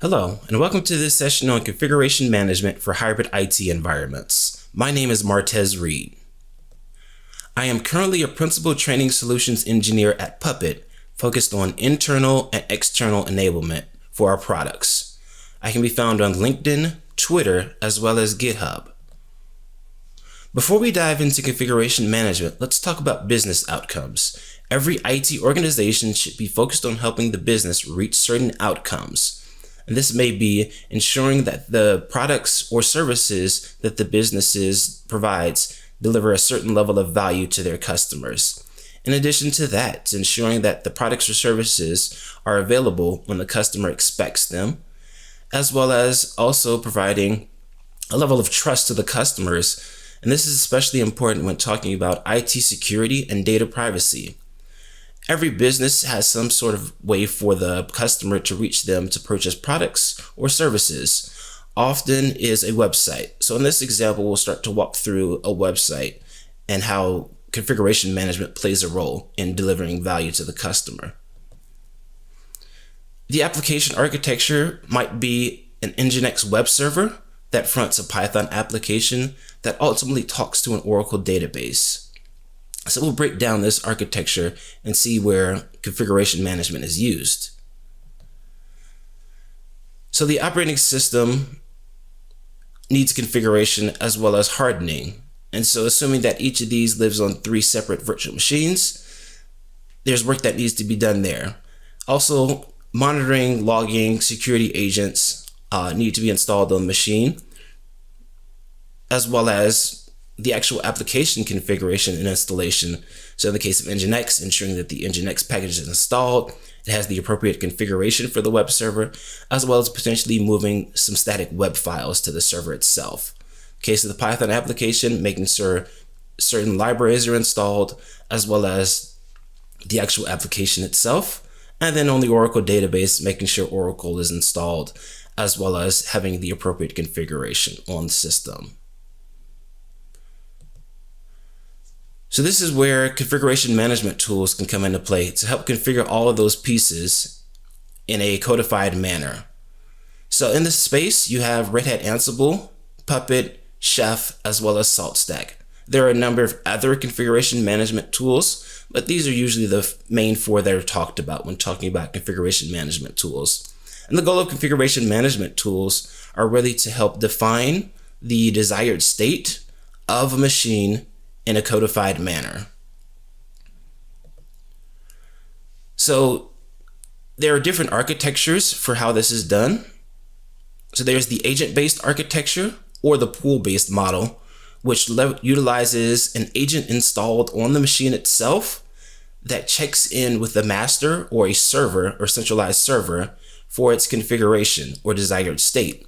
Hello, and welcome to this session on configuration management for hybrid IT environments. My name is Martez Reed. I am currently a principal training solutions engineer at Puppet, focused on internal and external enablement for our products. I can be found on LinkedIn, Twitter, as well as GitHub. Before we dive into configuration management, let's talk about business outcomes. Every IT organization should be focused on helping the business reach certain outcomes. And this may be ensuring that the products or services that the businesses provides deliver a certain level of value to their customers. In addition to that, it's ensuring that the products or services are available when the customer expects them, as well as also providing a level of trust to the customers. And this is especially important when talking about IT security and data privacy. Every business has some sort of way for the customer to reach them to purchase products or services. Often is a website. So in this example, we'll start to walk through a website and how configuration management plays a role in delivering value to the customer. The application architecture might be an Nginx web server that fronts a Python application that ultimately talks to an Oracle database. So we'll break down this architecture and see where configuration management is used. So the operating system needs configuration as well as hardening. And so assuming that each of these lives on 3 separate virtual machines, there's work that needs to be done there. Also, monitoring, logging, security agents need to be installed on the machine, as well as the actual application configuration and installation. So in the case of Nginx, ensuring that the Nginx package is installed, it has the appropriate configuration for the web server, as well as potentially moving some static web files to the server itself. In the case of the Python application, making sure certain libraries are installed, as well as the actual application itself. And then on the Oracle database, making sure Oracle is installed, as well as having the appropriate configuration on the system. So this is where configuration management tools can come into play to help configure all of those pieces in a codified manner. So in this space, you have Red Hat Ansible, Puppet, Chef, as well as SaltStack. There are a number of other configuration management tools, but these are usually the main 4 that are talked about when talking about configuration management tools. And the goal of configuration management tools are really to help define the desired state of a machine in a codified manner. So there are different architectures for how this is done. So there's the agent-based architecture or the pool-based model, which utilizes an agent installed on the machine itself that checks in with the master or a server or centralized server for its configuration or desired state.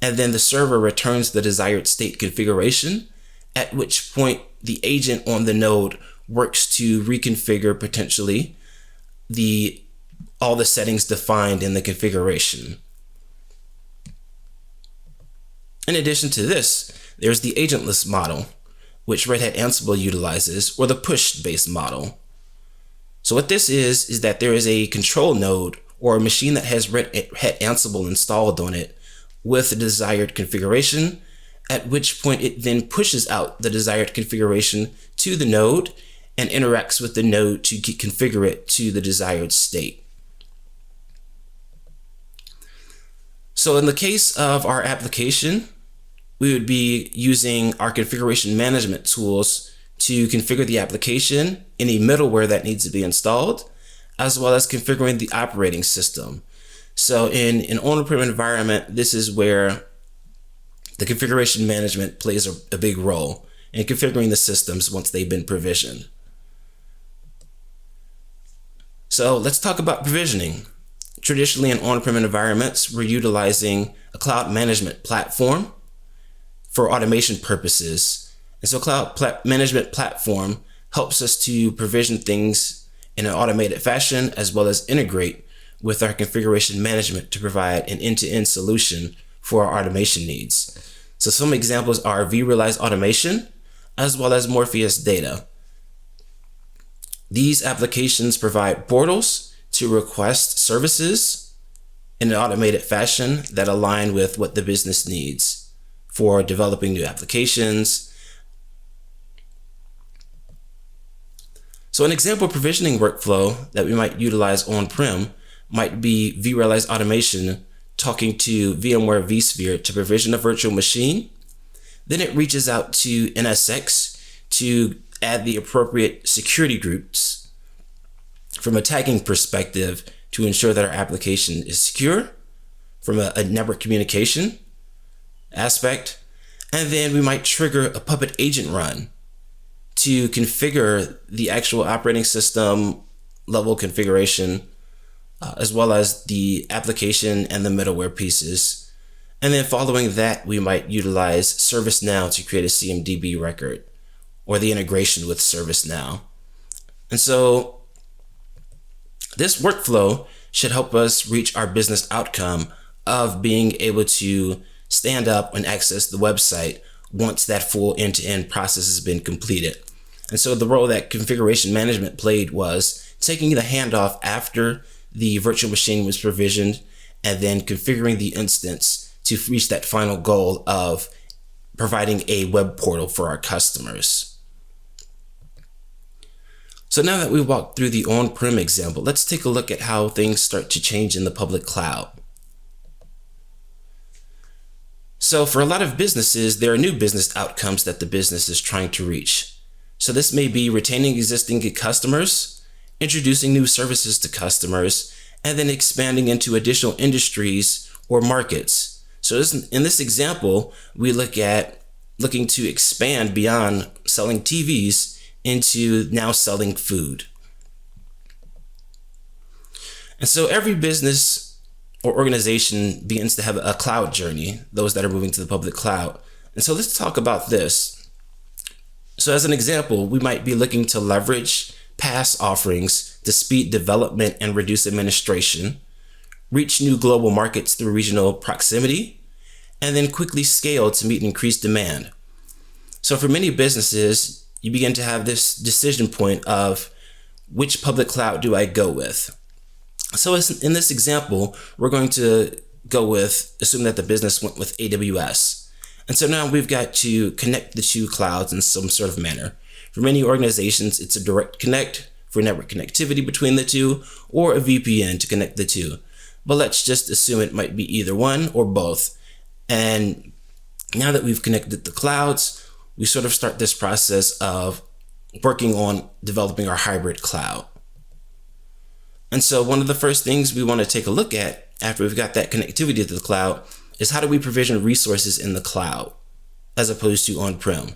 And then the server returns the desired state configuration, at which point the agent on the node works to reconfigure potentially all the settings defined in the configuration. In addition to this, there's the agentless model, which Red Hat Ansible utilizes, or the push-based model. So what this is that there is a control node or a machine that has Red Hat Ansible installed on it with the desired configuration, at which point it then pushes out the desired configuration to the node and interacts with the node to configure it to the desired state. So in the case of our application, we would be using our configuration management tools to configure the application, any middleware that needs to be installed, as well as configuring the operating system. So in an on-prem environment, this is where the configuration management plays a big role in configuring the systems once they've been provisioned. So let's talk about provisioning. Traditionally in on-prem environments, we're utilizing a cloud management platform for automation purposes. And so cloud management platform helps us to provision things in an automated fashion, as well as integrate with our configuration management to provide an end-to-end solution for our automation needs. So some examples are vRealize automation, as well as Morpheus data. These applications provide portals to request services in an automated fashion that align with what the business needs for developing new applications. So an example provisioning workflow that we might utilize on-prem might be vRealize automation talking to VMware vSphere to provision a virtual machine. Then it reaches out to NSX to add the appropriate security groups from a tagging perspective to ensure that our application is secure from a network communication aspect. And then we might trigger a Puppet agent run to configure the actual operating system level configuration, as well as the application and the middleware pieces. And then following that, we might utilize ServiceNow to create a CMDB record or the integration with ServiceNow. And so this workflow should help us reach our business outcome of being able to stand up and access the website once that full end-to-end process has been completed. And so the role that configuration management played was taking the handoff after the virtual machine was provisioned and then configuring the instance to reach that final goal of providing a web portal for our customers. So now that we walked through the on-prem example, let's take a look at how things start to change in the public cloud. So for a lot of businesses, there are new business outcomes that the business is trying to reach. So this may be retaining existing customers, introducing new services to customers, and then expanding into additional industries or markets. So in this example, we look at looking to expand beyond selling TVs into now selling food. And so every business or organization begins to have a cloud journey, those that are moving to the public cloud. And so let's talk about this. So as an example, we might be looking to leverage PaaS offerings to speed development and reduce administration, reach new global markets through regional proximity, and then quickly scale to meet increased demand. So for many businesses, you begin to have this decision point of which public cloud do I go with? So in this example, we're going to assume that the business went with AWS. And so now we've got to connect the two clouds in some sort of manner. For many organizations, it's a direct connect for network connectivity between the two, or a VPN to connect the two. But let's just assume it might be either one or both. And now that we've connected the clouds, we sort of start this process of working on developing our hybrid cloud. And so one of the first things we want to take a look at after we've got that connectivity to the cloud is how do we provision resources in the cloud as opposed to on-prem.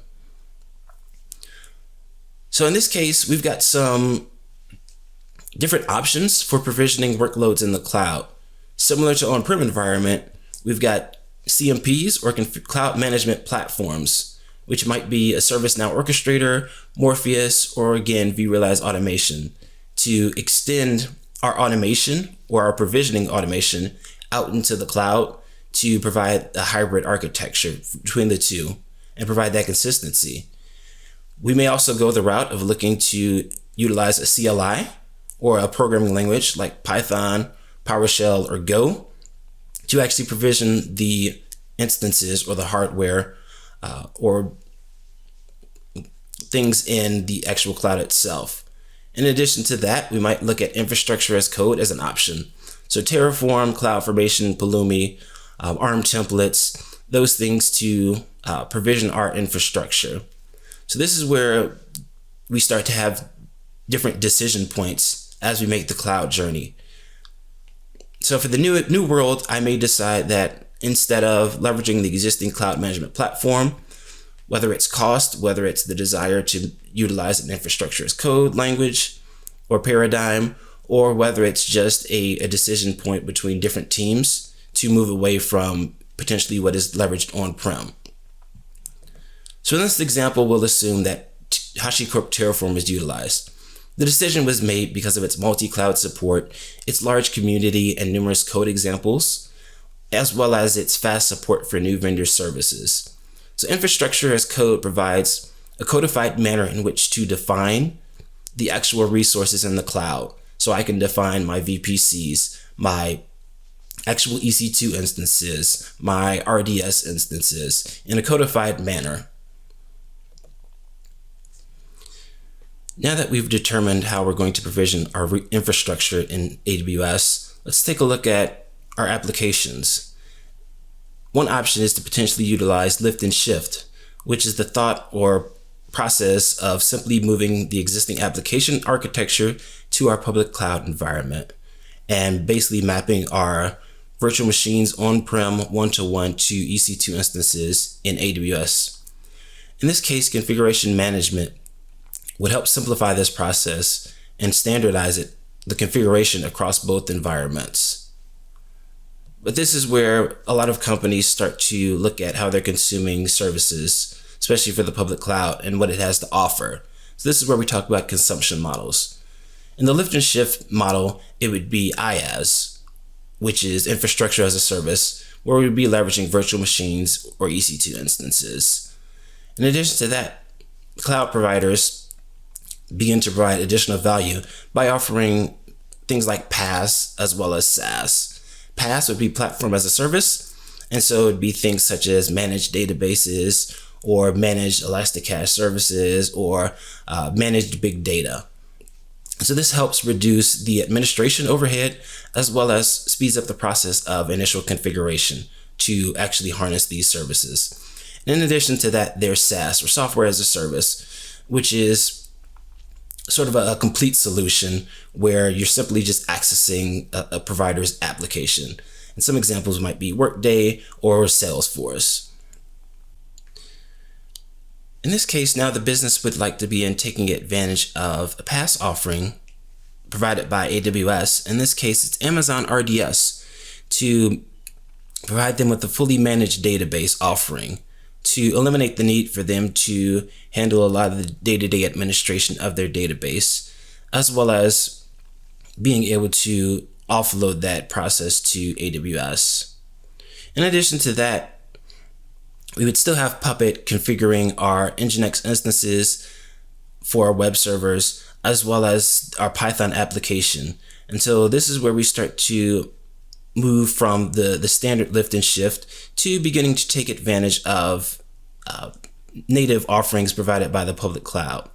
So in this case, we've got some different options for provisioning workloads in the cloud. Similar to on-prem environment, we've got CMPs or cloud management platforms, which might be a ServiceNow orchestrator, Morpheus, or again, vRealize automation to extend our automation or our provisioning automation out into the cloud to provide a hybrid architecture between the two and provide that consistency. We may also go the route of looking to utilize a CLI or a programming language like Python, PowerShell, or Go to actually provision the instances or the hardware or things in the actual cloud itself. In addition to that, we might look at infrastructure as code as an option. So Terraform, CloudFormation, Pulumi, ARM templates, those things to provision our infrastructure. So this is where we start to have different decision points as we make the cloud journey. So for the new world, I may decide that instead of leveraging the existing cloud management platform, whether it's cost, whether it's the desire to utilize an infrastructure as code language or paradigm, or whether it's just a decision point between different teams to move away from potentially what is leveraged on-prem. So in this example, we'll assume that HashiCorp Terraform is utilized. The decision was made because of its multi-cloud support, its large community and numerous code examples, as well as its fast support for new vendor services. So infrastructure as code provides a codified manner in which to define the actual resources in the cloud. So I can define my VPCs, my actual EC2 instances, my RDS instances in a codified manner. Now that we've determined how we're going to provision our infrastructure in AWS, let's take a look at our applications. One option is to potentially utilize lift and shift, which is the thought or process of simply moving the existing application architecture to our public cloud environment and basically mapping our virtual machines on-prem one-to-one to EC2 instances in AWS. In this case, configuration management would help simplify this process and standardize the configuration across both environments. But this is where a lot of companies start to look at how they're consuming services, especially for the public cloud and what it has to offer. So this is where we talk about consumption models. In the lift and shift model, it would be IaaS, which is infrastructure as a service, where we would be leveraging virtual machines or EC2 instances. In addition to that, cloud providers begin to provide additional value by offering things like PaaS as well as SaaS. PaaS would be platform as a service, and so it would be things such as managed databases or managed Elasticache services or managed big data. So this helps reduce the administration overhead as well as speeds up the process of initial configuration to actually harness these services. And in addition to that, there's SaaS or software as a service, which is sort of a complete solution where you're simply just accessing a provider's application. And some examples might be Workday or Salesforce. In this case, now the business would like to begin taking advantage of a PaaS offering provided by AWS. In this case, it's Amazon RDS, to provide them with a fully managed database offering to eliminate the need for them to handle a lot of the day-to-day administration of their database, as well as being able to offload that process to AWS. In addition to that, we would still have Puppet configuring our Nginx instances for our web servers, as well as our Python application. And so this is where we start to move from the standard lift and shift to beginning to take advantage of native offerings provided by the public cloud.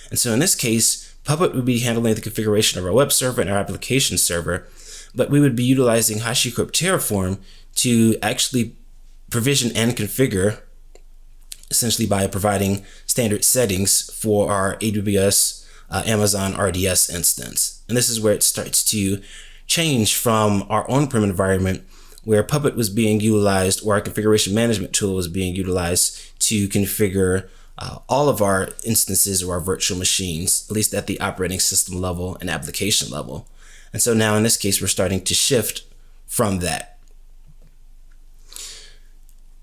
And so in this case, Puppet would be handling the configuration of our web server and our application server, but we would be utilizing HashiCorp Terraform to actually provision and configure, essentially by providing standard settings for our AWS Amazon RDS instance. And this is where it starts to change from our on-prem environment, where Puppet was being utilized, or our configuration management tool was being utilized to configure all of our instances or our virtual machines, at least at the operating system level and application level. And so now in this case, we're starting to shift from that.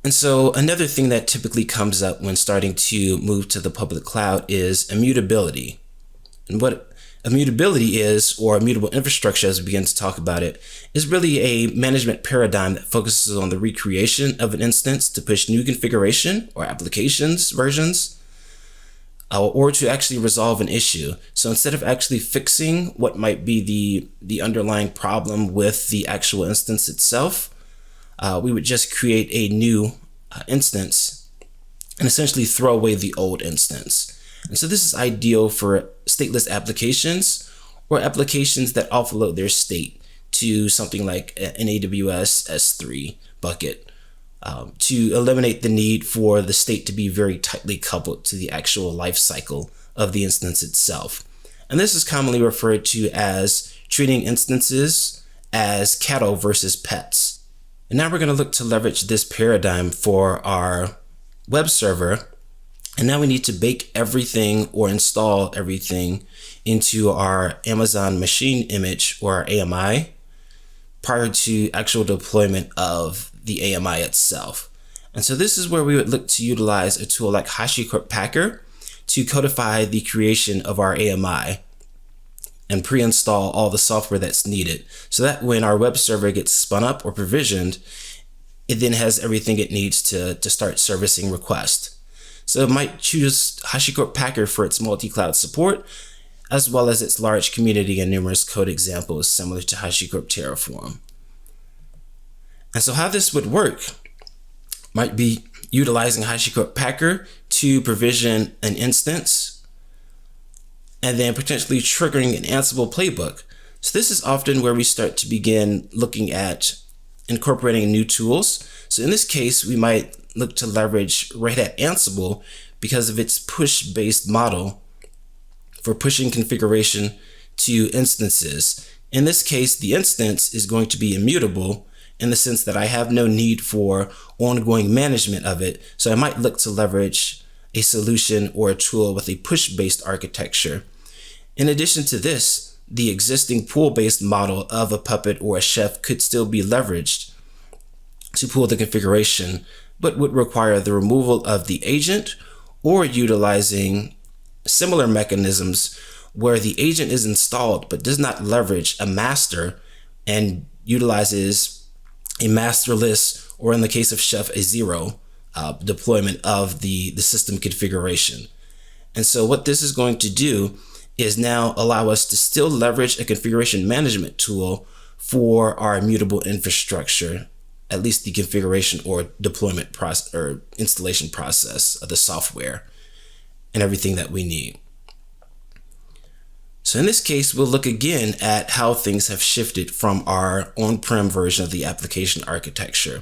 And so another thing that typically comes up when starting to move to the public cloud is immutability. And what immutability is, or immutable infrastructure as we begin to talk about it, is really a management paradigm that focuses on the recreation of an instance to push new configuration or applications versions, or to actually resolve an issue. So instead of actually fixing what might be the underlying problem with the actual instance itself, we would just create a new instance and essentially throw away the old instance. And so this is ideal for stateless applications or applications that offload their state to something like an AWS S3 bucket, to eliminate the need for the state to be very tightly coupled to the actual life cycle of the instance itself. And this is commonly referred to as treating instances as cattle versus pets. And now we're going to look to leverage this paradigm for our web server. And now we need to bake everything or install everything into our Amazon machine image, or our AMI, prior to actual deployment of the AMI itself. And so this is where we would look to utilize a tool like HashiCorp Packer to codify the creation of our AMI and pre-install all the software that's needed, so that when our web server gets spun up or provisioned, it then has everything it needs to start servicing requests. So it might choose HashiCorp Packer for its multi-cloud support, as well as its large community and numerous code examples similar to HashiCorp Terraform. And so how this would work might be utilizing HashiCorp Packer to provision an instance and then potentially triggering an Ansible playbook. So this is often where we start to begin looking at incorporating new tools. So in this case, we might look to leverage Red Hat Ansible because of its push-based model for pushing configuration to instances. In this case, the instance is going to be immutable in the sense that I have no need for ongoing management of it. So I might look to leverage a solution or a tool with a push-based architecture. In addition to this, the existing pool-based model of a Puppet or a Chef could still be leveraged to pool the configuration, but would require the removal of the agent or utilizing similar mechanisms where the agent is installed but does not leverage a master and utilizes a masterless, or in the case of Chef, a zero deployment of the system configuration. And so what this is going to do is now allow us to still leverage a configuration management tool for our immutable infrastructure, at least the configuration or deployment process or installation process of the software and everything that we need. So in this case, we'll look again at how things have shifted from our on-prem version of the application architecture.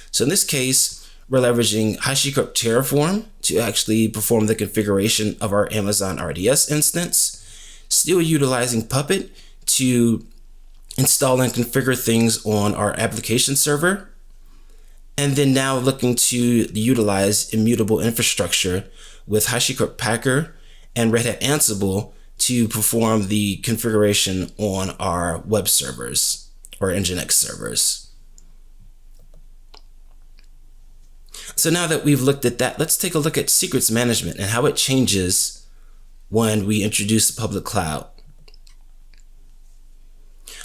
So in this case, we're leveraging HashiCorp Terraform to actually perform the configuration of our Amazon RDS instance, still utilizing Puppet to install and configure things on our application server, and then now looking to utilize Immutable Infrastructure with HashiCorp Packer and Red Hat Ansible to perform the configuration on our web servers or Nginx servers. So now that we've looked at that, let's take a look at secrets management and how it changes when we introduce the public cloud.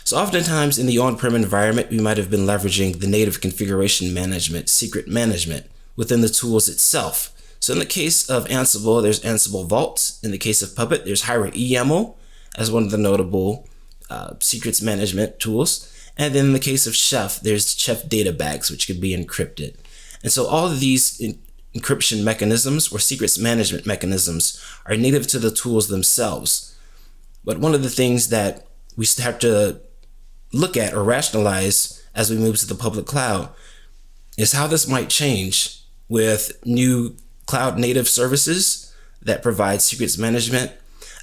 So oftentimes in the on-prem environment, we might have been leveraging the native configuration management, secret management within the tools itself. So in the case of Ansible, there's Ansible Vault. In the case of Puppet, there's Äôll as one of the notable secrets management tools. And then in the case of Chef, there's Chef data bags, which can be encrypted. And so all of these encryption mechanisms or secrets management mechanisms are native to the tools themselves. But one of the things that we have to look at or rationalize as we move to the public cloud is how this might change with new cloud native services that provide secrets management,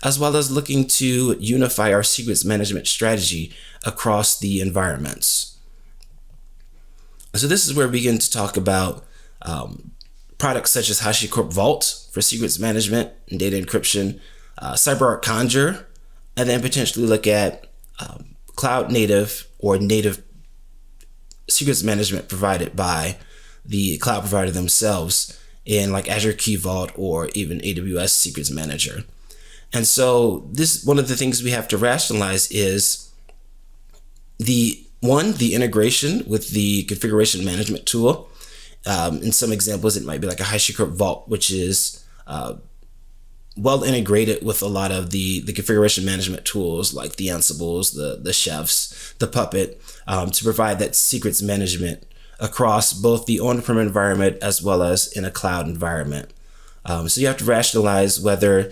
as well as looking to unify our secrets management strategy across the environments. So this is where we begin to talk about products such as HashiCorp Vault for secrets management and data encryption, CyberArk Conjur, and then potentially look at cloud native or native secrets management provided by the cloud provider themselves in like Azure Key Vault or even AWS Secrets Manager. And so this, one of the things we have to rationalize is the integration with the configuration management tool. In some examples, it might be like a HashiCorp Vault, which is well integrated with a lot of the configuration management tools like the Ansibles, the Chefs, the Puppet, to provide that secrets management across both the on-prem environment as well as in a cloud environment. So you have to rationalize whether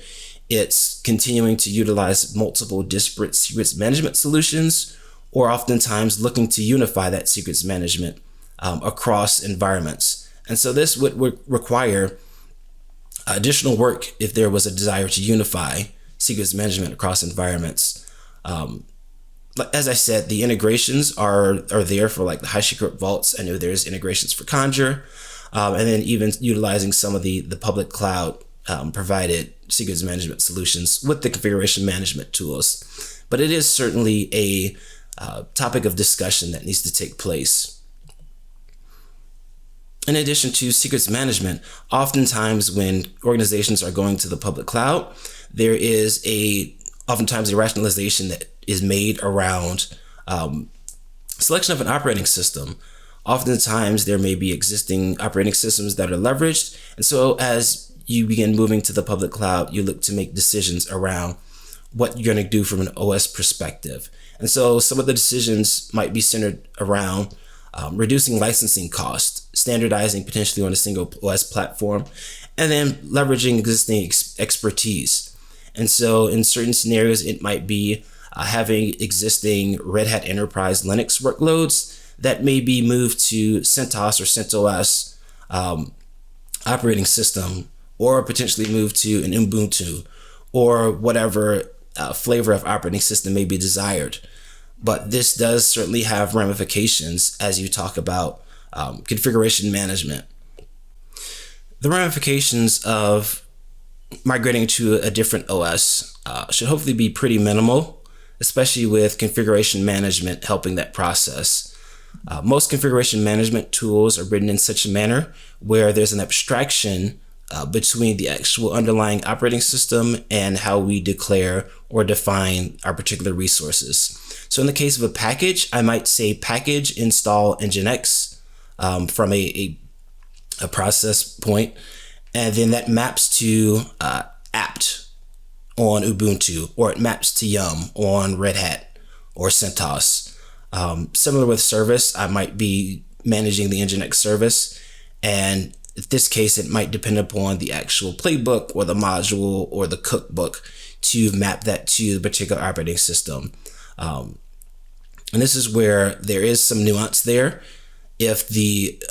it's continuing to utilize multiple disparate secrets management solutions, or oftentimes looking to unify that secrets management across environments. And so this would require additional work if there was a desire to unify secrets management across environments. As I said, the integrations are there for like the HashiCorp Vaults. I know there's integrations for Conjur, and then even utilizing some of the public cloud provided secrets management solutions with the configuration management tools. But it is certainly a topic of discussion that needs to take place. In addition to secrets management, oftentimes when organizations are going to the public cloud, there is oftentimes a rationalization that is made around selection of an operating system. Oftentimes there may be existing operating systems that are leveraged. And so as you begin moving to the public cloud, you look to make decisions around what you're going to do from an OS perspective. And so some of the decisions might be centered around reducing licensing costs, standardizing potentially on a single OS platform, and then leveraging existing expertise. And so in certain scenarios, it might be having existing Red Hat Enterprise Linux workloads that may be moved to CentOS or CentOS operating system, or potentially moved to an Ubuntu or whatever flavor of operating system may be desired. But this does certainly have ramifications as you talk about configuration management. The ramifications of migrating to a different OS should hopefully be pretty minimal, especially with configuration management helping that process. Most configuration management tools are written in such a manner where there's an abstraction between the actual underlying operating system and how we declare or define our particular resources. So in the case of a package, I might say package install Nginx from a process point, and then that maps to apt on Ubuntu, or it maps to yum on Red Hat or CentOS. Similar with service, I might be managing the Nginx service, and in this case, it might depend upon the actual playbook or the module or the cookbook to map that to the particular operating system. And this is where there is some nuance there. If the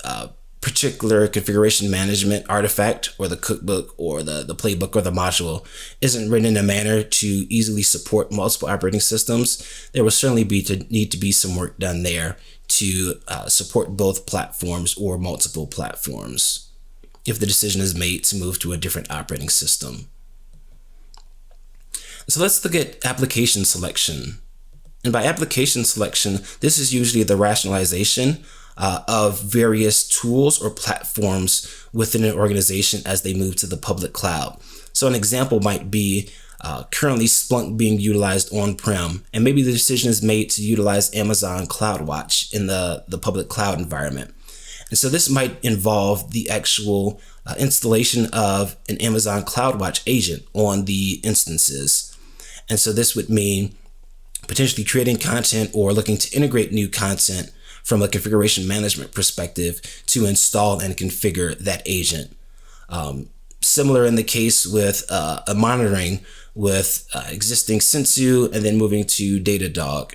particular configuration management artifact or the cookbook or the playbook or the module isn't written in a manner to easily support multiple operating systems, there will certainly need to be some work done there to support both platforms or multiple platforms if the decision is made to move to a different operating system. So let's look at application selection. And by application selection, this is usually the rationalization of various tools or platforms within an organization as they move to the public cloud. So an example might be currently Splunk being utilized on-prem, and maybe the decision is made to utilize Amazon CloudWatch in the public cloud environment. And so this might involve the actual installation of an Amazon CloudWatch agent on the instances. And so this would mean potentially creating content or looking to integrate new content from a configuration management perspective to install and configure that agent. Similar in the case with a monitoring with existing Sensu and then moving to Datadog.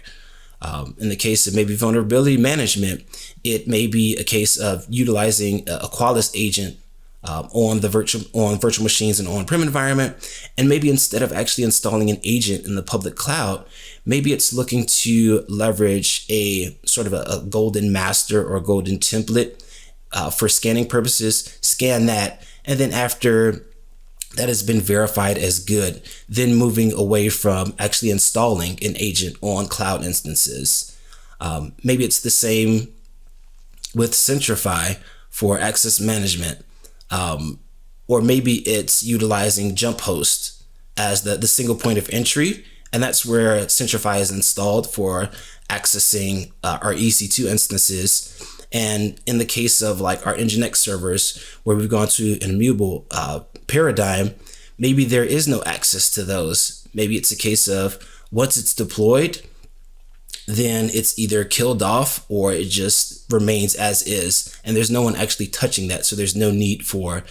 In the case of maybe vulnerability management, it may be a case of utilizing a Qualys agent on virtual machines and on-prem environment, and maybe instead of actually installing an agent in the public cloud, maybe it's looking to leverage a sort of a golden master or golden template for scanning purposes, scan that, and then after that has been verified as good, then moving away from actually installing an agent on cloud instances. Maybe it's the same with Centrify for access management, or maybe it's utilizing JumpHost as the single point of entry, and that's where Centrify is installed for accessing our EC2 instances. And in the case of like our Nginx servers, where we've gone to an immutable paradigm, maybe there is no access to those. Maybe it's a case of once it's deployed, then it's either killed off or it just remains as is, and there's no one actually touching that. So there's no need for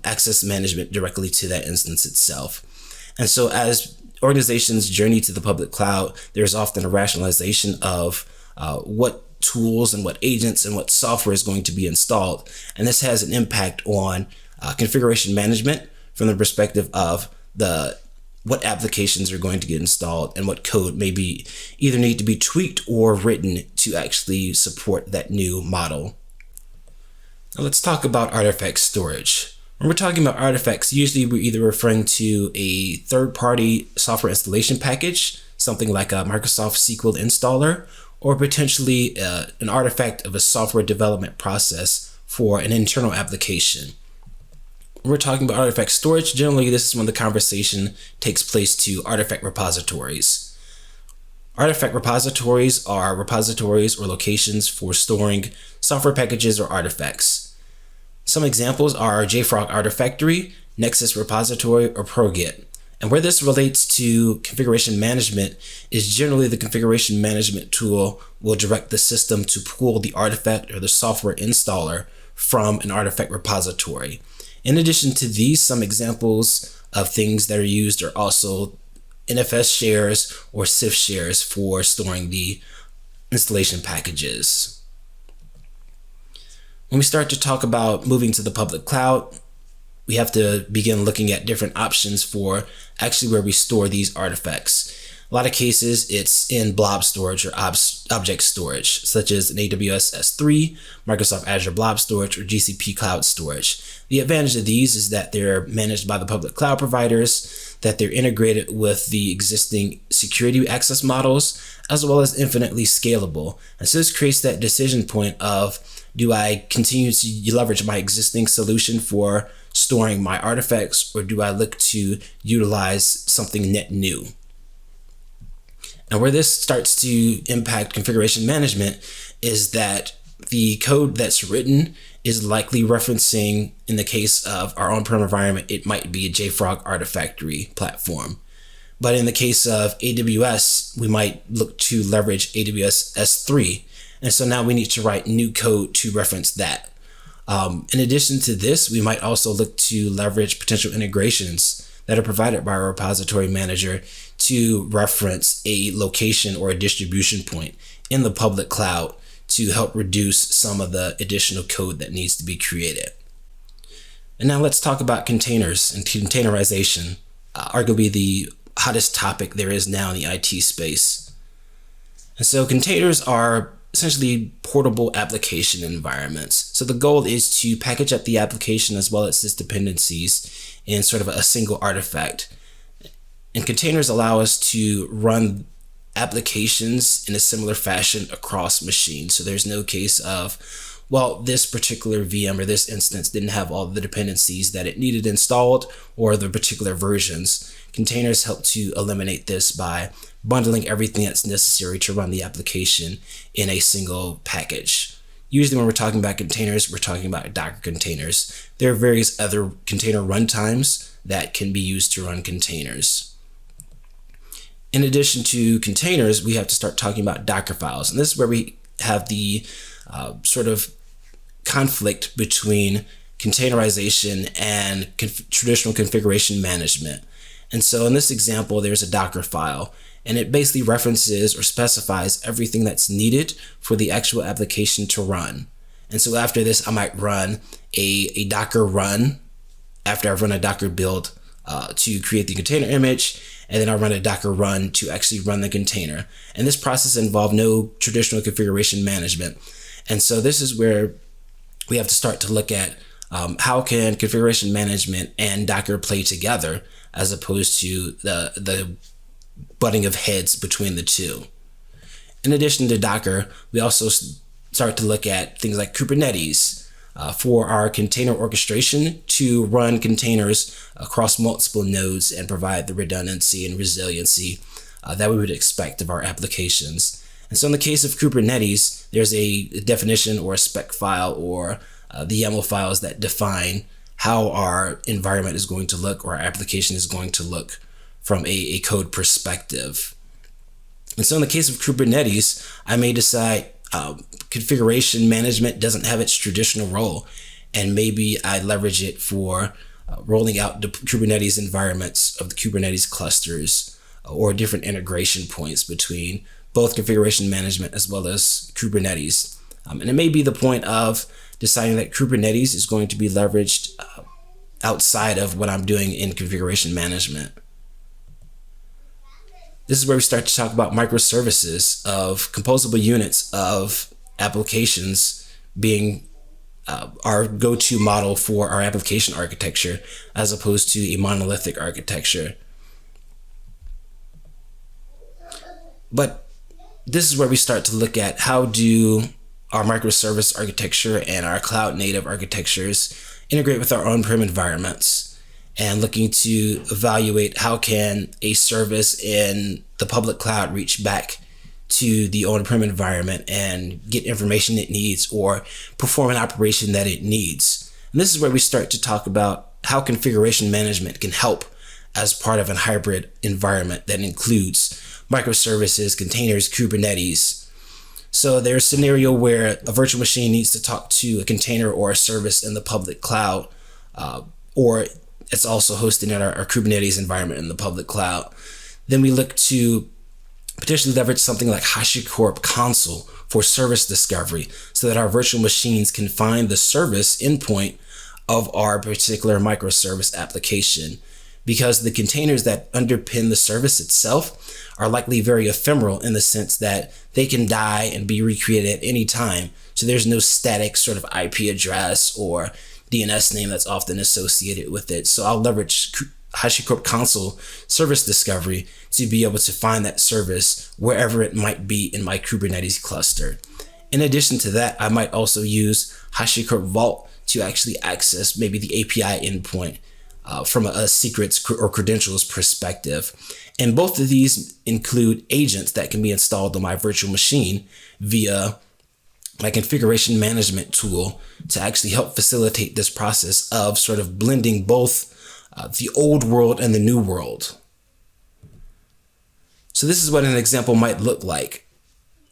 access management directly to that instance itself. And so as organizations journey to the public cloud, there's often a rationalization of what tools and what agents and what software is going to be installed. And this has an impact on configuration management from the perspective of what applications are going to get installed and what code maybe either need to be tweaked or written to actually support that new model. Now let's talk about artifact storage. When we're talking about artifacts, usually we're either referring to a third-party software installation package, something like a Microsoft SQL installer, or potentially an artifact of a software development process for an internal application. When we're talking about artifact storage, generally this is when the conversation takes place to artifact repositories. Artifact repositories are repositories or locations for storing software packages or artifacts. Some examples are JFrog Artifactory, Nexus Repository, or ProGit. And where this relates to configuration management is generally the configuration management tool will direct the system to pull the artifact or the software installer from an artifact repository. In addition to these, some examples of things that are used are also NFS shares or CIF shares for storing the installation packages. When we start to talk about moving to the public cloud, we have to begin looking at different options for actually where we store these artifacts. A lot of cases, it's in blob storage or object storage, such as in AWS S3, Microsoft Azure Blob Storage, or GCP Cloud Storage. The advantage of these is that they're managed by the public cloud providers, that they're integrated with the existing security access models, as well as infinitely scalable. And so this creates that decision point of, do I continue to leverage my existing solution for storing my artifacts, or do I look to utilize something net new? And where this starts to impact configuration management is that the code that's written is likely referencing, in the case of our on-prem environment, it might be a JFrog Artifactory platform. But in the case of AWS, we might look to leverage AWS S3. And so now we need to write new code to reference that. In addition to this, we might also look to leverage potential integrations that are provided by our repository manager to reference a location or a distribution point in the public cloud to help reduce some of the additional code that needs to be created. And now let's talk about containers and containerization, arguably the hottest topic there is now in the IT space. And so containers are essentially portable application environments. So the goal is to package up the application as well as its dependencies in sort of a single artifact. And containers allow us to run applications in a similar fashion across machines. So there's no case of, well, this particular VM or this instance didn't have all the dependencies that it needed installed or the particular versions. Containers help to eliminate this by bundling everything that's necessary to run the application in a single package. Usually when we're talking about containers, we're talking about Docker containers. There are various other container runtimes that can be used to run containers. In addition to containers, we have to start talking about Docker files. And this is where we have the sort of conflict between containerization and traditional configuration management. And so in this example, there's a Docker file, and it basically references or specifies everything that's needed for the actual application to run. And so after this, I might run a Docker run after I've run a Docker build to create the container image, and then I'll run a Docker run to actually run the container. And this process involved no traditional configuration management. And so this is where we have to start to look at how can configuration management and Docker play together as opposed to the butting of heads between the two. In addition to Docker, we also start to look at things like Kubernetes for our container orchestration to run containers across multiple nodes and provide the redundancy and resiliency that we would expect of our applications. And so in the case of Kubernetes, there's a definition or a spec file or the YAML files that define how our environment is going to look or our application is going to look from a code perspective. And so in the case of Kubernetes, I may decide configuration management doesn't have its traditional role, and maybe I leverage it for rolling out the Kubernetes environments of the Kubernetes clusters or different integration points between both configuration management as well as Kubernetes. And it may be the point of deciding that Kubernetes is going to be leveraged outside of what I'm doing in configuration management. This is where we start to talk about microservices of composable units of applications being our go-to model for our application architecture as opposed to a monolithic architecture. But this is where we start to look at how do our microservice architecture and our cloud native architectures integrate with our on-prem environments, and looking to evaluate how can a service in the public cloud reach back to the on-prem environment and get information it needs or perform an operation that it needs. And this is where we start to talk about how configuration management can help as part of a hybrid environment that includes microservices, containers, Kubernetes. So there's a scenario where a virtual machine needs to talk to a container or a service in the public cloud, or it's also hosted in our Kubernetes environment in the public cloud. Then we look to potentially leverage something like HashiCorp Console for service discovery so that our virtual machines can find the service endpoint of our particular microservice application, because the containers that underpin the service itself are likely very ephemeral in the sense that they can die and be recreated at any time. So there's no static sort of IP address or DNS name that's often associated with it. So I'll leverage HashiCorp Console service discovery to be able to find that service wherever it might be in my Kubernetes cluster. In addition to that, I might also use HashiCorp Vault to actually access maybe the API endpoint from a secrets or credentials perspective. And both of these include agents that can be installed on my virtual machine via my configuration management tool to actually help facilitate this process of sort of blending both the old world and the new world. So this is what an example might look like,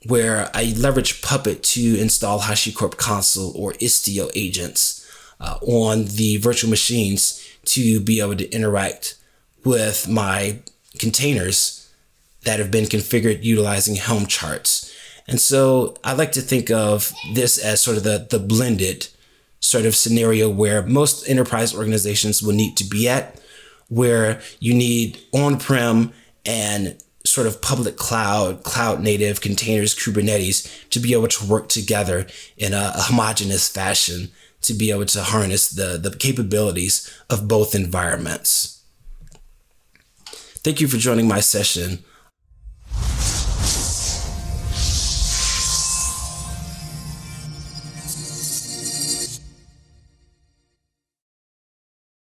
where I leverage Puppet to install HashiCorp Console or Istio agents on the virtual machines to be able to interact with my containers that have been configured utilizing Helm charts. And so I like to think of this as sort of the blended sort of scenario where most enterprise organizations will need to be at, where you need on-prem and sort of public cloud, cloud native containers, Kubernetes to be able to work together in a homogeneous fashion to be able to harness the capabilities of both environments. Thank you for joining my session